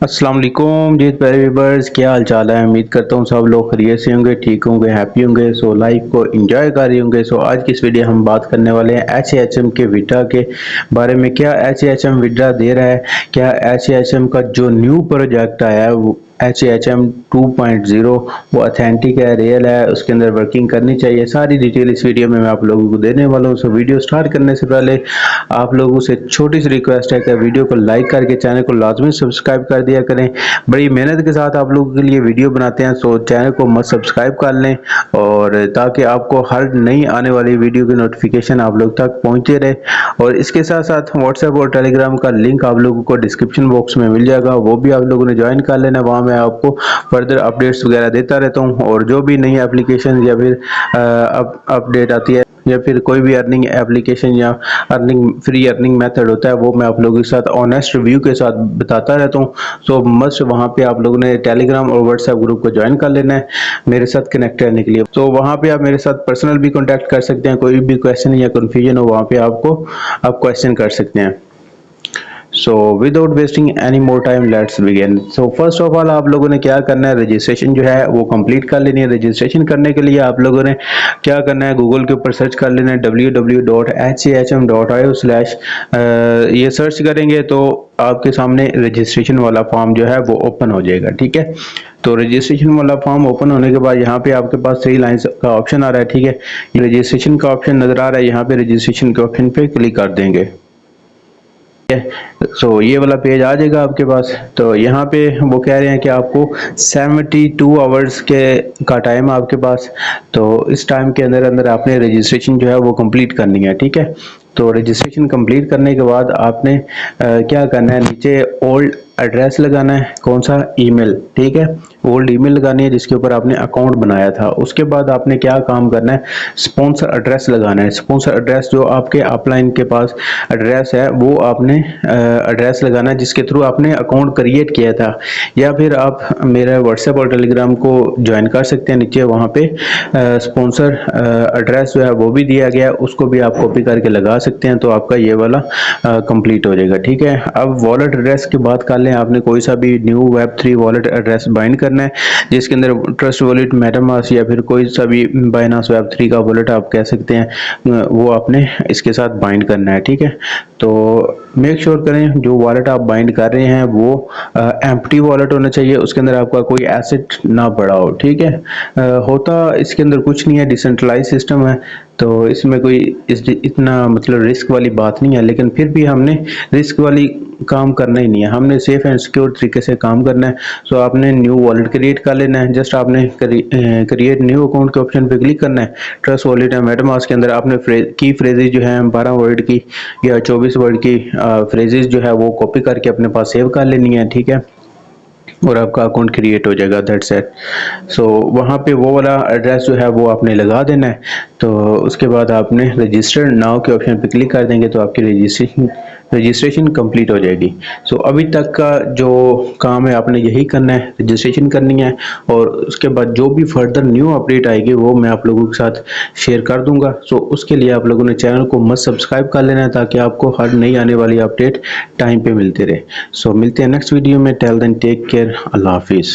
अस्सलाम वालेकुम जी प्यारे व्यूअर्स, क्या हाल चाल है। उम्मीद करता हूँ सब लोग खैरियत से होंगे, ठीक होंगे, हैप्पी होंगे। सो लाइफ को एंजॉय कर रहे होंगे। सो आज की इस वीडियो हम बात करने वाले हैं HAHM के विड्रा के बारे में। क्या HAHM विड्रा दे रहा है, क्या HAHM का जो न्यू प्रोजेक्ट आया है वो HAHM 2.0 वो ऑथेंटिक है, रियल है, उसके अंदर वर्किंग करनी चाहिए। सारी डिटेल इस वीडियो में मैं आप लोगों को देने वाला हूँ। सो वीडियो स्टार्ट करने से पहले आप लोगों से छोटी सी रिक्वेस्ट है कि वीडियो को लाइक करके चैनल को लाजमी सब्सक्राइब कर दिया करें। बड़ी मेहनत के साथ आप लोगों के लिए वीडियो बनाते हैं, सो चैनल को मत सब्सक्राइब कर लें और ताकि आपको हर नई आने वाली वीडियो की नोटिफिकेशन आप लोग तक पहुंचते रहे। और इसके साथ साथ व्हाट्सएप और टेलीग्राम का लिंक आप लोगों को डिस्क्रिप्शन बॉक्स में मिल जाएगा, वो भी आप लोगों ने ज्वाइन कर लेना। वहाँ मैं आपको फर्दर अपडेट्स वगैरह देता रहता हूँ और जो भी नई एप्लीकेशन या फिर अपडेट आती है या फिर कोई भी अर्निंग एप्लीकेशन या फ्री अर्निंग मेथड होता है वो मैं आप लोगों के साथ ऑनेस्ट रिव्यू के साथ बताता रहता हूँ। सो मस्ट वहाँ पे आप लोगों ने टेलीग्राम और व्हाट्सएप ग्रुप को ज्वाइन कर लेना है मेरे साथ कनेक्ट रहने के लिए। तो वहाँ पे आप मेरे साथ पर्सनल भी कॉन्टैक्ट कर सकते हैं, कोई भी क्वेश्चन या कन्फ्यूजन हो वहाँ पे आप क्वेश्चन कर सकते हैं। So without wasting any more time let's begin. So first of all आप लोगों ने क्या करना है, रजिस्ट्रेशन जो है वो कंप्लीट कर लेनी है। रजिस्ट्रेशन करने के लिए आप लोगों ने क्या करना है, गूगल के ऊपर सर्च कर लेना है www.hahm.io/ ये सर्च करेंगे तो आपके सामने रजिस्ट्रेशन वाला फॉर्म जो है वो ओपन हो जाएगा। ठीक है, तो रजिस्ट्रेशन वाला फॉर्म ओपन होने के बाद यहाँ पे आपके पास 3 लाइंस का ऑप्शन आ रहा है। ठीक है, रजिस्ट्रेशन का ऑप्शन नजर आ रहा है, यहाँ पे रजिस्ट्रेशन के ऑप्शन पे क्लिक कर देंगे। सो ये वाला पेज आ जाएगा आपके पास। तो यहाँ पे वो कह रहे हैं कि आपको 72 आवर्स के का टाइम है आपके पास, तो इस टाइम के अंदर अंदर आपने रजिस्ट्रेशन जो है वो कंप्लीट करनी है। ठीक है, तो रजिस्ट्रेशन कंप्लीट करने के बाद आपने क्या करना है, नीचे ओल्ड एड्रेस लगाना है, कौन सा, ईमेल। ठीक है, ओल्ड ईमेल लगानी है जिसके ऊपर आपने अकाउंट बनाया था। उसके बाद आपने क्या काम करना है, स्पॉन्सर एड्रेस लगाना है। स्पॉन्सर एड्रेस जो आपके अपलाइन के पास एड्रेस है वो आपने एड्रेस लगाना है जिसके थ्रू आपने अकाउंट क्रिएट किया था। या फिर आप मेरा व्हाट्सएप और टेलीग्राम को ज्वाइन कर सकते हैं, नीचे वहाँ पे स्पॉन्सर एड्रेस जो है वो भी दिया गया है, उसको भी आप कॉपी करके लगा सकते हैं, तो आपका ये वाला कंप्लीट हो जाएगा। ठीक है, अब वॉलेट एड्रेस की बात कर लें। आपने कोई सा भी new Web3 wallet address bind करना है जिसके अंदर ट्रस्ट वॉलेट, मेटामास्क या फिर कोई सा भी बाइनांस वेब3 का वॉलेट आप कह सकते हैं, वो आपने इसके साथ बाइंड करना है। ठीक है, तो मेक श्योर करें जो वॉलेट आप बाइंड कर रहे हैं वो एम्प्टी वॉलेट होना चाहिए, उसके अंदर आपका कोई एसेट ना पड़ा हो। ठीक है, होता इसके अंदर कुछ नहीं है, डिसेंट्रलाइज सिस्टम है, तो इसमें कोई इतना मतलब रिस्क वाली बात नहीं है, लेकिन फिर भी हमने रिस्क वाली काम करना ही नहीं है, हमने सेफ एंड सिक्योर तरीके से काम करना है। सो आपने न्यू वॉलेट क्रिएट कर लेना है। जस्ट आपने क्रिएट न्यू अकाउंट के ऑप्शन पे क्लिक करना है। ट्रस्ट वॉलेट है, मेटामास्क के अंदर आपने की फ्रेजेज जो है 12 वर्ड की या 24 वर्ड की फ्रेजेज जो है वो कॉपी करके अपने पास सेव कर लेनी है। ठीक है, और आपका अकाउंट क्रिएट हो जाएगा, दैट्स इट। सो वहाँ पे वो वाला एड्रेस जो है वो आपने लगा देना है। तो उसके बाद आपने रजिस्टर नाउ के ऑप्शन पे क्लिक कर देंगे तो आपकी रजिस्ट्रेशन कंप्लीट हो जाएगी। सो अभी तक का जो काम है आपने यही करना है, रजिस्ट्रेशन करनी है, और उसके बाद जो भी फर्दर न्यू अपडेट आएगी वो मैं आप लोगों के साथ शेयर कर दूंगा। सो उसके लिए आप लोगों ने चैनल को मस्ट सब्सक्राइब कर लेना है ताकि आपको हर नई आने वाली अपडेट टाइम पे मिलते रहे। सो मिलते हैं नेक्स्ट वीडियो में, टेल देन टेक केयर, अल्लाह हाफिज़।